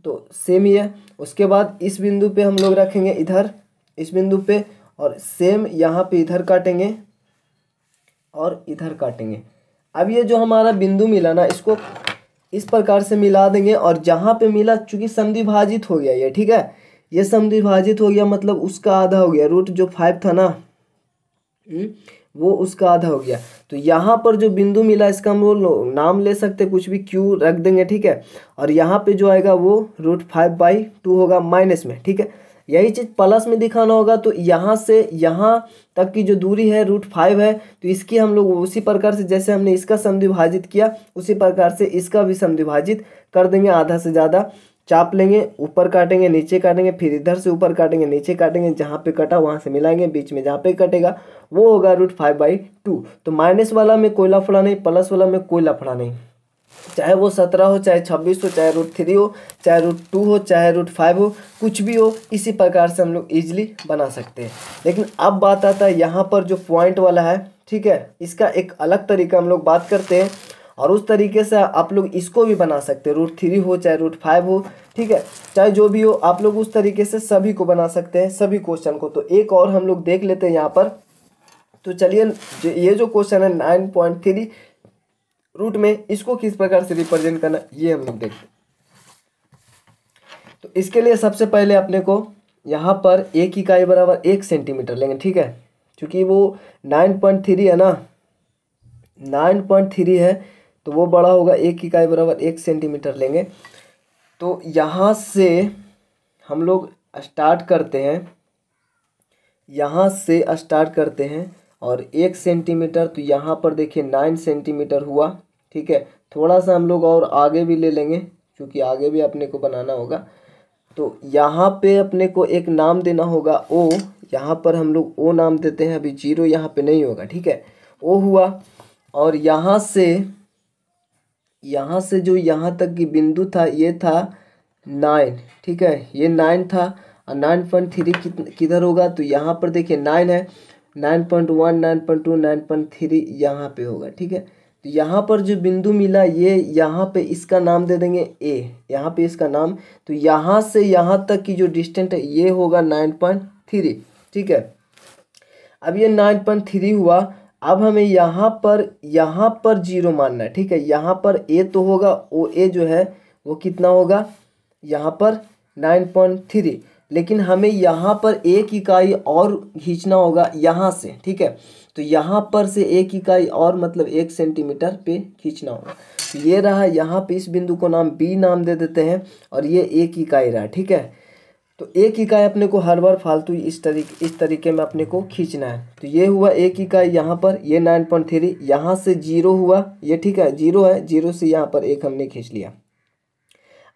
Speaker 1: तो सेम ही है। उसके बाद इस बिंदु पे हम लोग रखेंगे इधर इस बिंदु पे, और सेम यहाँ पे इधर काटेंगे और इधर काटेंगे। अब ये जो हमारा बिंदु मिला ना, इसको इस प्रकार से मिला देंगे, और जहाँ पे मिला चूंकि समद्विभाजित हो गया ये, ठीक है, ये समद्विभाजित हो गया मतलब उसका आधा हो गया, रूट जो 5 था ना वो उसका आधा हो गया। तो यहाँ पर जो बिंदु मिला इसका हम लोग नाम ले सकते कुछ भी, क्यू रख देंगे, ठीक है। और यहाँ पे जो आएगा वो √5/2 होगा माइनस में, ठीक है। यही चीज़ प्लस में दिखाना होगा, तो यहाँ से यहाँ तक की जो दूरी है √5 है, तो इसकी हम लोग उसी प्रकार से जैसे हमने इसका समद्विभाजित किया उसी प्रकार से इसका भी समद्विभाजित कर देंगे। आधा से ज़्यादा चाप लेंगे, ऊपर काटेंगे नीचे काटेंगे, फिर इधर से ऊपर काटेंगे नीचे काटेंगे, जहाँ पे कटा वहाँ से मिलाएंगे, बीच में जहाँ पे कटेगा वो होगा √5/2। तो माइनस वाला में कोई लफड़ा नहीं, प्लस वाला में कोई लफड़ा नहीं, चाहे वो 17 हो, चाहे 26 हो, चाहे √3 हो, चाहे √2 हो, चाहे √5 हो, कुछ भी हो, इसी प्रकार से हम लोग ईजिली बना सकते हैं। लेकिन अब बात आता है यहाँ पर जो पॉइंट वाला है, ठीक है, इसका एक अलग तरीका हम लोग बात करते हैं, और उस तरीके से आप लोग इसको भी बना सकते हैं, √3 हो चाहे √5 हो, ठीक है, चाहे जो भी हो, आप लोग उस तरीके से सभी को बना सकते हैं, सभी क्वेश्चन को। तो एक और हम लोग देख लेते हैं यहाँ पर। तो चलिए ये जो क्वेश्चन है 9.3 रूट में, इसको किस प्रकार से रिप्रेजेंट करना ये हम लोग देखते हैं। तो इसके लिए सबसे पहले अपने को यहाँ पर 1 इकाई बराबर 1 सेंटीमीटर लेंगे, ठीक है, क्योंकि वो 9.3 है ना, 9.3 है, तो वो बड़ा होगा, 1 इकाई बराबर 1 सेंटीमीटर लेंगे। तो यहाँ से हम लोग स्टार्ट करते हैं, यहाँ से स्टार्ट करते हैं, और 1 सेंटीमीटर, तो यहाँ पर देखिए 9 सेंटीमीटर हुआ, ठीक है। थोड़ा सा हम लोग और आगे भी ले लेंगे क्योंकि आगे भी अपने को बनाना होगा। तो यहाँ पे अपने को एक नाम देना होगा ओ, यहाँ पर हम लोग ओ नाम देते हैं, अभी 0 यहाँ पे नहीं होगा, ठीक है, ओ हुआ। और यहाँ से जो यहाँ तक की बिंदु था ये था 9, ठीक है, ये 9 था, और 9.3 किधर होगा, तो यहाँ पर देखिए 9 है, 9.1 9.2 9.3 यहाँ पे होगा, ठीक है। तो यहाँ पर जो बिंदु मिला ये यहाँ पे इसका नाम दे देंगे ए, यहाँ पे इसका नाम, तो यहाँ से यहाँ तक की जो डिस्टेंस है ये होगा 9.3, ठीक है। अब ये 9.3 हुआ, अब हमें यहाँ पर 0 मानना है, ठीक है। यहाँ पर ए तो होगा, ओ ए जो है वो कितना होगा, यहाँ पर 9.3, लेकिन हमें यहाँ पर 1 इकाई और खींचना होगा यहाँ से, ठीक है। तो यहाँ पर से 1 इकाई और मतलब 1 सेंटीमीटर पे खींचना होगा। तो ये रहा, यहाँ पे इस बिंदु को नाम बी नाम दे देते हैं, और ये 1 इकाई रहा, ठीक है। तो 1 इकाई अपने को हर बार फालतू इस तरीके में अपने को खींचना है। तो ये हुआ 1 इकाई यहाँ पर, ये 9.3, यहाँ से 0 हुआ ये, ठीक है, 0 है, 0 से यहाँ पर 1 हमने खींच लिया।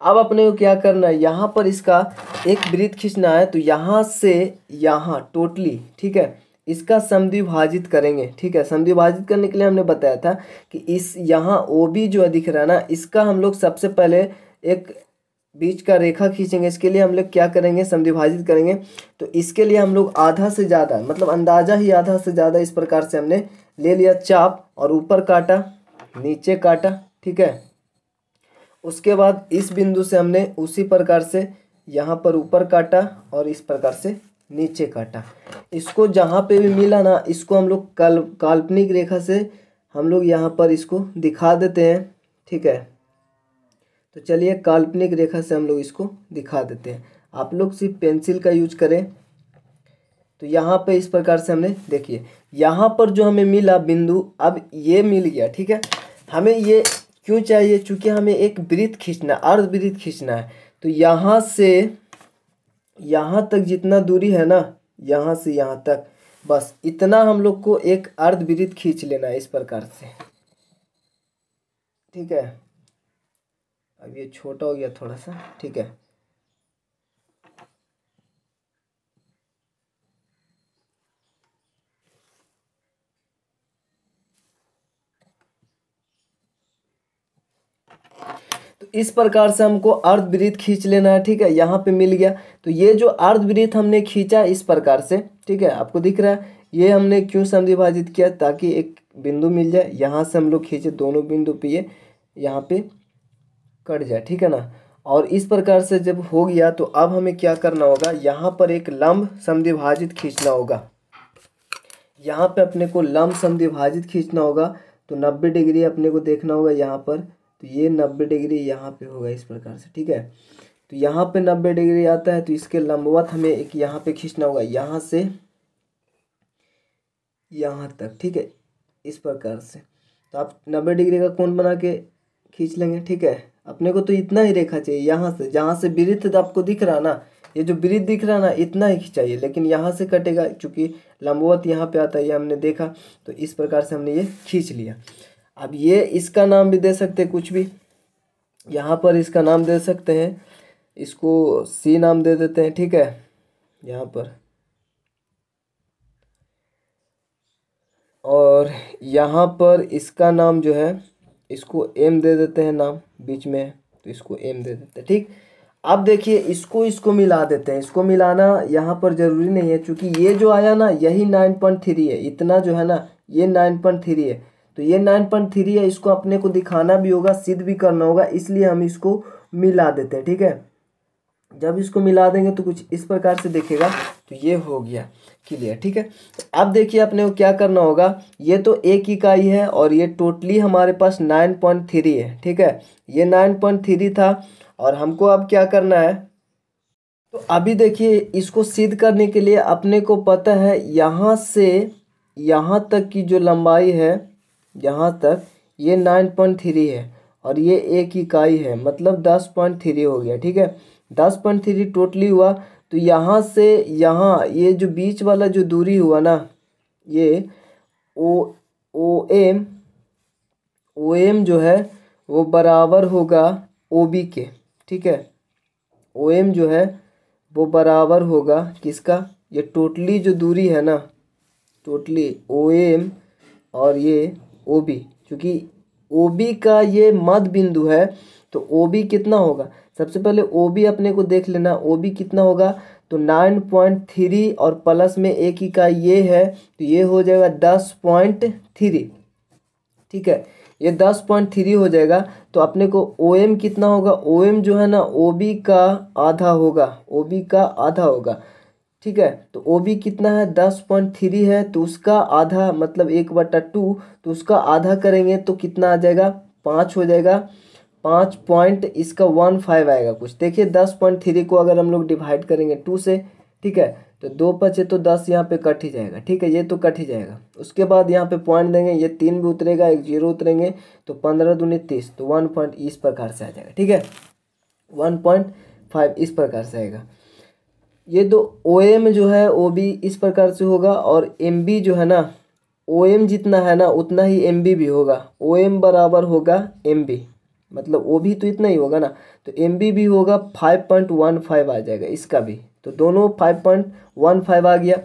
Speaker 1: अब अपने को क्या करना है, यहाँ पर इसका एक वृत्त खींचना है, तो यहाँ से यहाँ टोटली, ठीक है, इसका समद्विभाजित करेंगे, ठीक है। समद्विभाजित करने के लिए हमने बताया था कि इस यहाँ ओ बी जो दिख रहा है ना, इसका हम लोग सबसे पहले एक बीच का रेखा खींचेंगे। इसके लिए हम लोग क्या करेंगे, समद्विभाजित करेंगे। तो इसके लिए हम लोग आधा से ज़्यादा, मतलब अंदाजा ही आधा से ज़्यादा इस प्रकार से हमने ले लिया चाप, और ऊपर काटा नीचे काटा, ठीक है। उसके बाद इस बिंदु से हमने उसी प्रकार से यहाँ पर ऊपर काटा और इस प्रकार से नीचे काटा। इसको जहाँ पे भी मिला ना, इसको हम लोग काल्पनिक रेखा से हम लोग यहाँ पर इसको दिखा देते हैं, ठीक है। तो चलिए काल्पनिक रेखा से हम लोग इसको दिखा देते हैं, आप लोग सिर्फ पेंसिल का यूज करें। तो यहाँ पे इस प्रकार से हमने देखिए, यहाँ पर जो हमें मिला बिंदु, अब ये मिल गया, ठीक है। हमें ये क्यों चाहिए, चूँकि हमें एक वृत्त खींचना, अर्धवृत्त खींचना है। तो यहाँ से यहाँ तक जितना दूरी है ना, यहाँ से यहाँ तक, बस इतना हम लोग को एक अर्धवृत्त खींच लेना है इस प्रकार से, ठीक है। अब ये छोटा हो गया थोड़ा सा, ठीक है। तो इस प्रकार से हमको अर्धवृत्त खींच लेना है, ठीक है। यहाँ पे मिल गया, तो ये जो अर्धवृत्त हमने खींचा इस प्रकार से, ठीक है, आपको दिख रहा है। ये हमने क्यों समद्विभाजित किया, ताकि एक बिंदु मिल जाए, यहाँ से हम लोग खींचे दोनों बिंदु पे, ये यहाँ पे कट जाए, ठीक है ना। और इस प्रकार से जब हो गया तो अब हमें क्या करना होगा, यहाँ पर एक लंब समद्विभाजित खींचना होगा। यहाँ पे अपने को लंब समद्विभाजित खींचना होगा तो 90 डिग्री अपने को देखना होगा यहाँ पर। तो ये 90 डिग्री यहाँ पे होगा इस प्रकार से, ठीक है। तो यहाँ पे 90 डिग्री आता है तो इसके लंबवत हमें एक यहाँ पे खींचना होगा, यहाँ से यहाँ तक, ठीक है, इस प्रकार से। तो आप 90 डिग्री का कोण बना के खींच लेंगे, ठीक है। अपने को तो इतना ही रेखा चाहिए, यहाँ से जहाँ से वृत्त तो आपको दिख रहा ना, ये जो वृत्त दिख रहा ना इतना ही चाहिए, लेकिन यहाँ से कटेगा क्योंकि लंबवत यहाँ पे आता है, ये हमने देखा। तो इस प्रकार से हमने ये खींच लिया। अब ये इसका नाम भी दे सकते हैं कुछ भी, यहाँ पर इसका नाम दे सकते हैं, इसको सी नाम दे देते हैं, ठीक है। यहाँ पर और यहाँ पर इसका नाम जो है इसको एम दे देते हैं नाम बीच में, तो इसको एम दे देते हैं, ठीक। अब देखिए इसको मिला देते हैं। इसको मिलाना यहाँ पर ज़रूरी नहीं है क्योंकि ये जो आया ना यही 9.3 है, इतना जो है ना ये 9.3 है। तो ये 9.3 है, इसको अपने को दिखाना भी होगा, सिद्ध भी करना होगा, इसलिए हम इसको मिला देते हैं, ठीक है। जब इसको मिला देंगे तो कुछ इस प्रकार से दिखेगा। तो ये हो गया क्लियर, ठीक है। तो अब देखिए अपने को क्या करना होगा, ये तो एक इकाई है और ये टोटली हमारे पास 9.3 है, ठीक है। ये 9.3 था और हमको अब क्या करना है, तो अभी देखिए इसको सिद्ध करने के लिए अपने को पता है यहाँ से यहाँ तक की जो लंबाई है, यहाँ तक ये 9.3 है और ये एक इकाई है, मतलब 10.3 हो गया, ठीक है। 10.3 टोटली हुआ। तो यहाँ से यहाँ ये जो बीच वाला जो दूरी हुआ ना, ये ओ एम जो है वो बराबर होगा ओ बी के, ठीक है। ओ एम जो है वो बराबर होगा किसका, ये टोटली जो दूरी है ना, टोटली ओ एम और ये ओ बी, क्योंकि ओ बी का ये मध्य बिंदु है तो ओ बी कितना होगा, सबसे पहले ओ बी अपने को देख लेना। ओ बी कितना होगा, तो 9.3 और प्लस में एक इकाई ये है तो ये हो जाएगा 10.3, ठीक है। ये 10.3 हो जाएगा। तो अपने को ओ एम कितना होगा, ओ एम जो है ना ओ बी का आधा होगा, ओ बी का आधा होगा, ठीक है। तो ओ बी कितना है 10.3 है तो उसका आधा मतलब 1/2, तो उसका आधा करेंगे तो कितना आ जाएगा 5 हो जाएगा, 5 पॉइंट इसका 15 आएगा कुछ। देखिए 10.3 को अगर हम लोग डिवाइड करेंगे 2 से, ठीक है, तो 2 बचे तो 10 यहाँ पे कट ही जाएगा, ठीक है, ये तो कट ही जाएगा। उसके बाद यहाँ पे पॉइंट देंगे, ये 3 भी उतरेगा, एक 0 उतरेंगे तो 15 दूनी 30, तो 1 पॉइंट इस प्रकार से आ जाएगा, ठीक है, 1.5 इस प्रकार से आएगा। ये तो ओ एम जो है ओ बी इस प्रकार से होगा और एम बी जो है ना, ओ एम जितना है ना उतना ही एम बी भी होगा। ओ एम बराबर होगा एम बी, मतलब ओ भी तो इतना ही होगा ना, तो एम बी भी होगा 5.15 आ जाएगा इसका भी। तो दोनों 5.15 आ गया।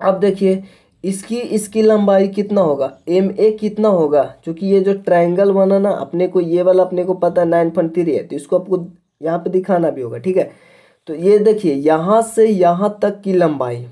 Speaker 1: अब देखिए इसकी लंबाई कितना होगा, एम ए कितना होगा, क्योंकि ये जो ट्रायंगल बना ना अपने को ये वाला अपने को पता है 9.3 है, तो इसको आपको यहाँ पे दिखाना भी होगा, ठीक है। तो ये देखिए यहाँ से यहाँ तक की लंबाई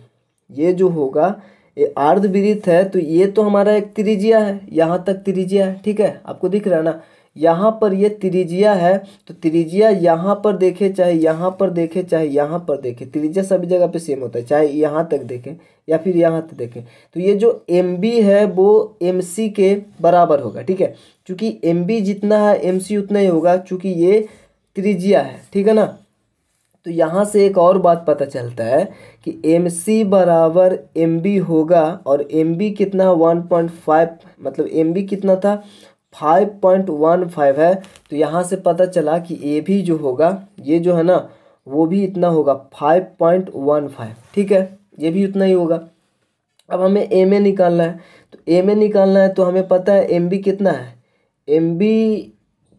Speaker 1: ये जो होगा ये अर्धवृत्त है, तो ये तो हमारा एक त्रिज्या है, यहाँ तक त्रिज्या है, ठीक है, आपको दिख रहा है ना, यहाँ पर ये त्रिज्या है। तो त्रिज्या यहाँ पर देखे चाहे यहाँ पर देखे चाहे यहाँ पर देखे, त्रिज्या सभी जगह पे सेम होता है, चाहे यहाँ तक देखें या फिर यहाँ तक देखें। तो ये जो एम बी है वो एम सी के बराबर होगा, ठीक है, क्योंकि एम बी जितना है एम सी उतना ही होगा, क्योंकि ये त्रिज्या है, ठीक है ना। तो यहाँ से एक और बात पता चलता है कि एम सी बराबर एम बी होगा और एम बी कितना 1.5, मतलब एम बी कितना था 5.15 है। तो यहाँ से पता चला कि ए भी जो होगा ये जो है ना वो भी इतना होगा 5.15, ठीक है, ये भी उतना ही होगा। अब हमें एम ए निकालना है, तो एम ए निकालना है तो हमें पता है एम बी कितना है, एम बी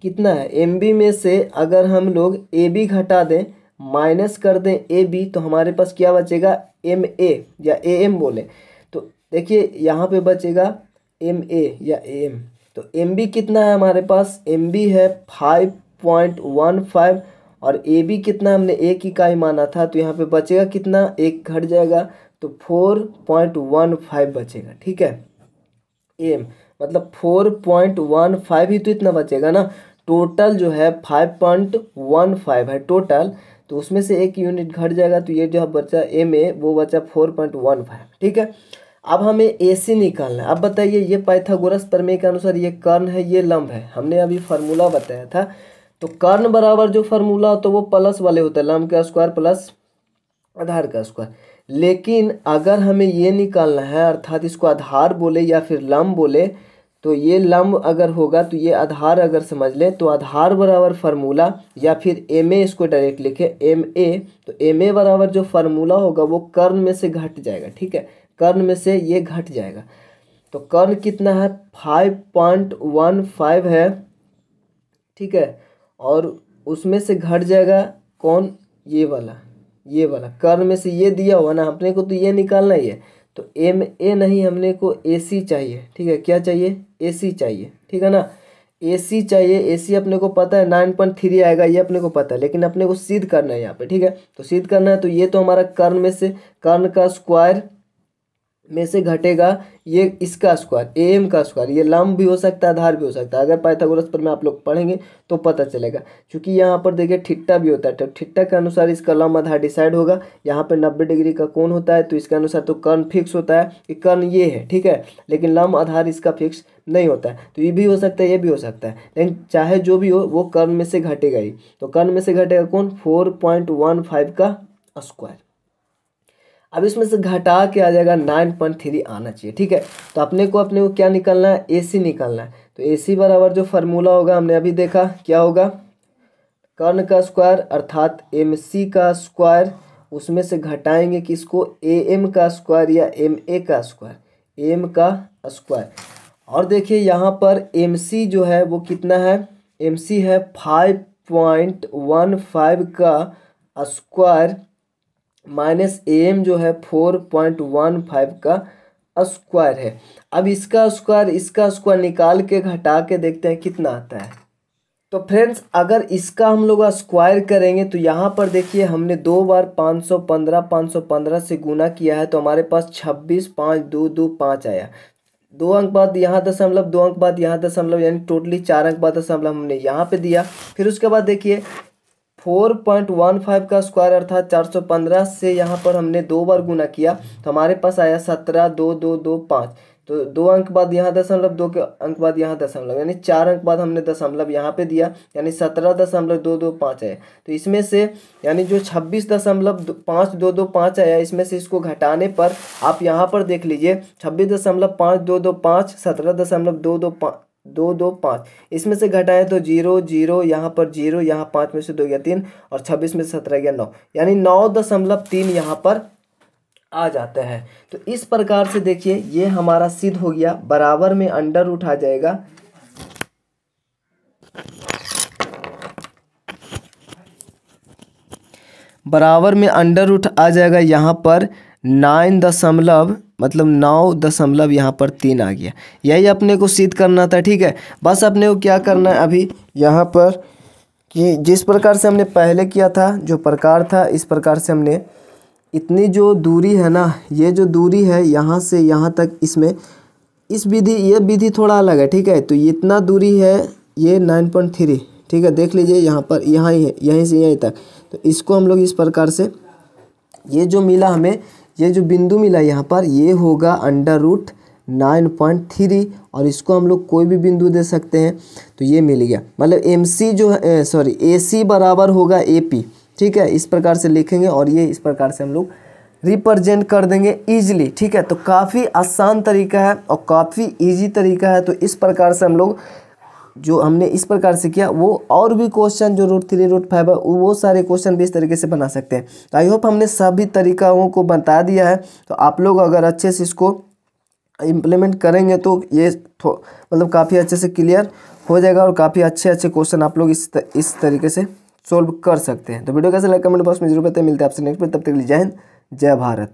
Speaker 1: कितना है, एम बी में से अगर हम लोग ए बी घटा दें माइनस कर दें ए बी तो हमारे पास क्या बचेगा एम ए या ए एम बोले। तो देखिए यहाँ पे बचेगा एम ए या ए एम। तो एम बी कितना है हमारे पास, एम बी है 5.15 और ए बी कितना हमने एक इकाई माना था, तो यहाँ पे बचेगा कितना, एक घट जाएगा तो 4.15 बचेगा, ठीक है। एम मतलब 4.15 ही तो इतना बचेगा ना, टोटल जो है 5.15 है टोटल, तो उसमें से एक यूनिट घट जाएगा, तो ये जो बचा एम ए वो बचा 4.15। ठीक है, अब हमें ए सी निकालना है। अब बताइए, ये पाइथागोरस प्रमेय के अनुसार ये कर्ण है, ये लंब है, हमने अभी फार्मूला बताया था। तो कर्ण बराबर जो फार्मूला होता है वो प्लस वाले होता है, लंब का स्क्वायर प्लस आधार का स्क्वायर। लेकिन अगर हमें ये निकालना है, अर्थात इसको आधार बोले या फिर लंब बोले, तो ये लंब अगर होगा तो ये आधार अगर समझ लें, तो आधार बराबर फार्मूला या फिर एम ए, इसको डायरेक्ट लिखे एम ए, तो एम ए बराबर जो फार्मूला होगा वो कर्ण में से घट जाएगा। ठीक है, कर्ण में से ये घट जाएगा, तो कर्ण कितना है 5.15 है। ठीक है, और उसमें से घट जाएगा कौन, ये वाला कर्ण में से ये दिया हुआ ना अपने को, तो ये निकालना ही है। तो एम ए नहीं, हमने को ए सी चाहिए। ठीक है, क्या चाहिए, ए सी चाहिए। ठीक है ना, ए सी चाहिए। ए सी अपने को पता है 9.3 आएगा, ये अपने को पता है, लेकिन अपने को सिद्ध करना है यहाँ पे। ठीक है, तो सिद्ध करना है, तो ये तो हमारा कर्ण में से, कर्ण का स्क्वायर में से घटेगा ये इसका स्क्वायर, ए एम का स्क्वायर। ये लंब भी हो सकता है, आधार भी हो सकता है। अगर पाइथागोरस पर में आप लोग पढ़ेंगे तो पता चलेगा, क्योंकि यहाँ पर देखिए थीटा भी होता है, तो थीटा के अनुसार इसका लंब आधार डिसाइड होगा। यहाँ पे 90 डिग्री का कोण होता है, तो इसके अनुसार तो कर्ण फिक्स होता है कि कर्ण ये है। ठीक है, लेकिन लंब आधार इसका फिक्स नहीं होता है, तो ये भी हो सकता है, ये भी हो सकता है, लेकिन चाहे जो भी हो वो कर्ण में से घटेगा ही। तो कर्ण में से घटेगा कौन, 4.15 का स्क्वायर। अब इसमें से घटा के आ जाएगा 9.3 आना चाहिए। ठीक है, तो अपने को क्या निकालना है, ए सी निकालना है। तो ए सी बराबर जो फार्मूला होगा हमने अभी देखा, क्या होगा, कर्ण का स्क्वायर अर्थात एम सी का स्क्वायर, उसमें से घटाएंगे किसको, ए एम का स्क्वायर या एम ए का स्क्वायर, एम का स्क्वायर। और देखिए यहाँ पर एम सी जो है वो कितना है, एम सी है 5.15 का स्क्वायर माइनस ए एम जो है 4.15 का स्क्वायर है। अब इसका स्क्वायर निकाल के घटा के देखते हैं कितना आता है। तो फ्रेंड्स, अगर इसका हम लोग स्क्वायर करेंगे तो यहाँ पर देखिए हमने 2 बार 515 से गुना किया है, तो हमारे पास 26, 5, 2, 2, 5 आया। 2 अंक बाद यहाँ दशमलव, 2 अंक बाद यहाँ दशमलव, यानी टोटली 4 अंक बाद दशमलव हमने यहाँ पे दिया। फिर उसके बाद देखिए 4.15 का स्क्वायर अर्थात 415 से यहाँ पर हमने 2 बार गुना किया, तो हमारे पास आया 17, 2, 2, 2, 5। तो 2 अंक बाद यहाँ दशमलव, 2 के अंक बाद यहाँ दशमलव, यानी 4 अंक बाद हमने दशमलव यहाँ पे दिया, यानी 17.225 आया। तो इसमें से यानी जो 26.5225 आया, इसमें से इसको घटाने पर आप यहाँ पर देख लीजिए 26.5225 17.225, इसमें से घटाएं तो 0, 0, यहाँ पर 0, यहाँ 5 में से 2 गया 3, और 26 में से 17 गया 9, यानी 9.3 यहाँ पर आ जाता है। तो इस प्रकार से देखिए ये हमारा सिद्ध हो गया। बराबर में अंडर रूट आ जाएगा, बराबर में अंडर रूट आ जाएगा यहाँ पर 9.3 यहाँ पर 3 आ गया। यही अपने को सिद्ध करना था। ठीक है, बस अपने को क्या करना है अभी यहाँ पर, कि जिस प्रकार से हमने पहले किया था, जो प्रकार था, इस प्रकार से हमने इतनी जो दूरी है ना, ये जो दूरी है यहाँ से यहाँ तक, इसमें इस विधि, ये विधि थोड़ा अलग है। ठीक है, तो ये इतना दूरी है, ये 9.3। ठीक है, देख लीजिए यहाँ पर, यहाँ ही है, यहीं से यहीं तक। तो इसको हम लोग इस प्रकार से, ये जो मिला हमें, ये जो बिंदु मिला यहाँ पर, ये होगा अंडर रूट 9.3, और इसको हम लोग कोई भी बिंदु दे सकते हैं, तो ये मिल गया। मतलब एम सी जो है, सॉरी, ए सी बराबर होगा ए पी। ठीक है, इस प्रकार से लिखेंगे और ये इस प्रकार से हम लोग रिप्रेजेंट कर देंगे इजीली। ठीक है, तो काफ़ी आसान तरीका है और काफ़ी इजी तरीका है। तो इस प्रकार से हम लोग, जो हमने इस प्रकार से किया, वो और भी क्वेश्चन जो √3 √5 है, वो सारे क्वेश्चन भी इस तरीके से बना सकते हैं। तो आई होप हमने सभी तरीक़ों को बता दिया है। तो आप लोग अगर अच्छे से इसको इम्प्लीमेंट करेंगे तो ये मतलब काफ़ी अच्छे से क्लियर हो जाएगा, और काफ़ी अच्छे क्वेश्चन आप लोग इस तरीके से सोल्व कर सकते हैं। तो वीडियो कैसे लगा कमेंट बॉक्स में जरूर बताएं। मिलते हैं आपसे नेक्स्ट में, तब तक के लिए जय हिंद, जय भारत।